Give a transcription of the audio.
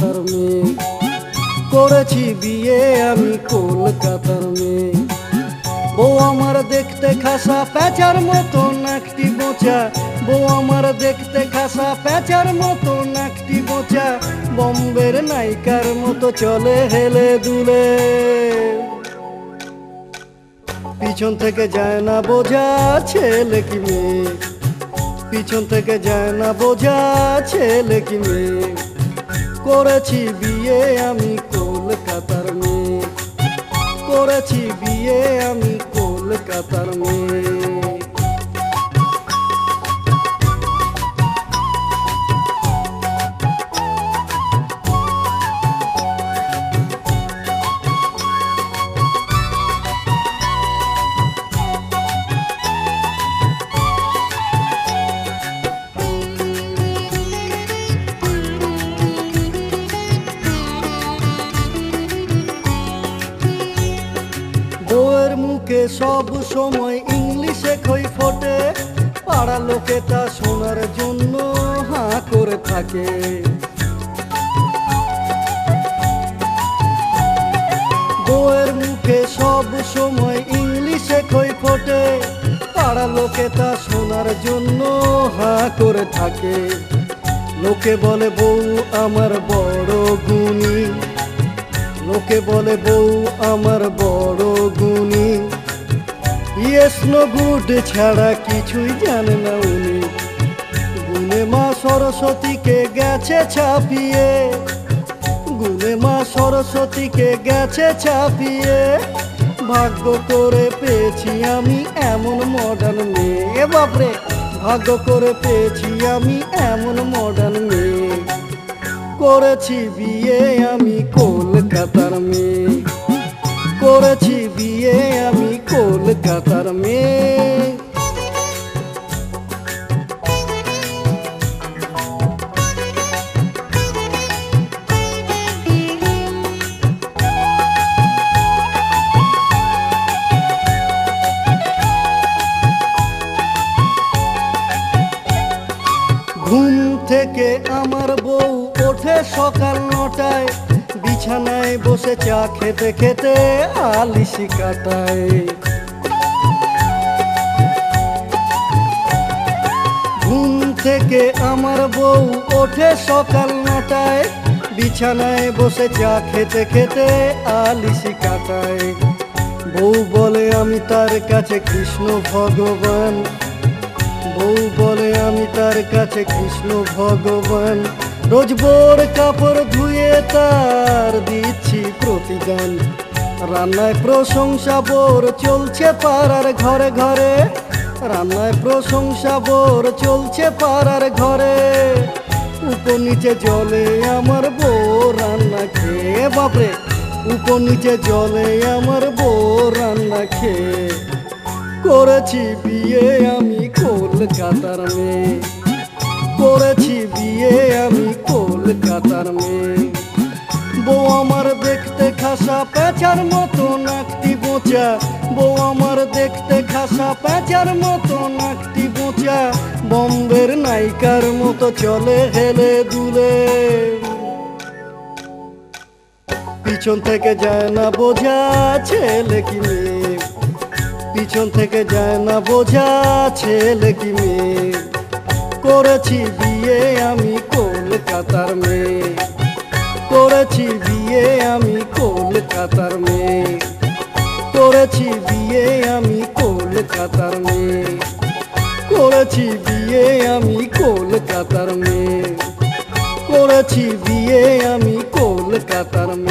কলকাতার মেয়ে, করেছি বিয়ে আমি কলকাতার মেয়ে। বউ আমার দেখতে খাসা প্যাঁচার মতন একটি বোচা, বউ আমার দেখতে খাসা প্যাঁচার মতন একটি বোচা, বম্বের নায়িকার মতো চলে হেলে দুলে। পিছন থেকে যায় না বোঝা ছেলে কি মেয়ে, পিছন থেকে যায় না বোঝা ছেলে কি মেয়ে। করেছি বিয়ে আমি কলকাতার মেয়ে, করেছি বিয়ে আমি কলকাতার মেয়ে। বউয়ের মুখে সব সময় ইংলিশে খই ফোটে, পাড়া লোকে তা শোনার জন্য হাঁ করে থাকে। বউয়ের মুখে সব সময় ইংলিশে খই ফোটে, পাড়া লোকে তা শোনার জন্য হাঁ করে থাকে। লোকে বলে বউ আমার বড় গুণী, লোকে বলে বউ আমার বড় গুণী, ইয়েস নো গুড ছাড়া কিছুই জানে না উনি। গুণে মা সরস্বতীকে গেছে ছাপিয়ে, গুণে মা সরস্বতীকে গেছে ছাপিয়ে, ভাগ্য করে পেয়েছি আমি এমন মডার্ন মেয়ে। বাপরে, ভাগ্য করে পেয়েছি আমি এমন মডার্ন মেয়ে। করেছি বিয়ে আমি কলকাতার মেয়ে, করেছি বিয়ে আমি কলকাতার মেয়ে। ঘুম থেকে আমার বউ ওঠে সকাল 9টায়, বিছানায় বসে চা খেতে খেতে আলিশি কাটায়। ঘুম থেকে আমার বউ ওঠে সকাল 9টায়, বিছানায় বসে চা খেতে খেতে আলিশি কাটায়। বউ বলে আমি তার কাছে কৃষ্ণ ভগবান, বউ বলে আমি তার কাছে কৃষ্ণ ভগবান। রোজ বোর কাপড় ধুয়ে তার দিচ্ছি প্রতিদান। রান্নায় প্রশংসা বোর চলছে পাড়ার ঘরে ঘরে, রান্নায় প্রশংসা বোর চলছে পাড়ার ঘরে। উপর নিচে জলে আমার বউ রান্না খেয়ে, বাপরে, উপর নিচে জলে আমার বউ রান্না খেয়ে। করেছি বিয়ে আমি কলকাতার মেয়ে, করেছি বিয়ে আমি কলকাতার মেয়ে। বউ আমার দেখতে খাসা প্যাঁচার মতন একটি বোচা, বউ আমার দেখতে খাসা প্যাঁচার মতন একটি বোচা, বম্বের নায়িকার মতো চলে হেলে দুলে। পিছন থেকে যায় না বোঝা ছেলে কি মেয়ে, পিছন থেকে যায় না বোঝা ছেলে কি মেয়ে। করেছি বিয়ে আমি কলকাতার মেয়ে, করেছি বিয়ে আমি কলকাতার মেয়ে, করেছি বিয়ে আমি কলকাতার মেয়ে, করেছি বিয়ে আমি কলকাতার মেয়ে, করেছি বিয়ে আমি কলকাতার মেয়ে।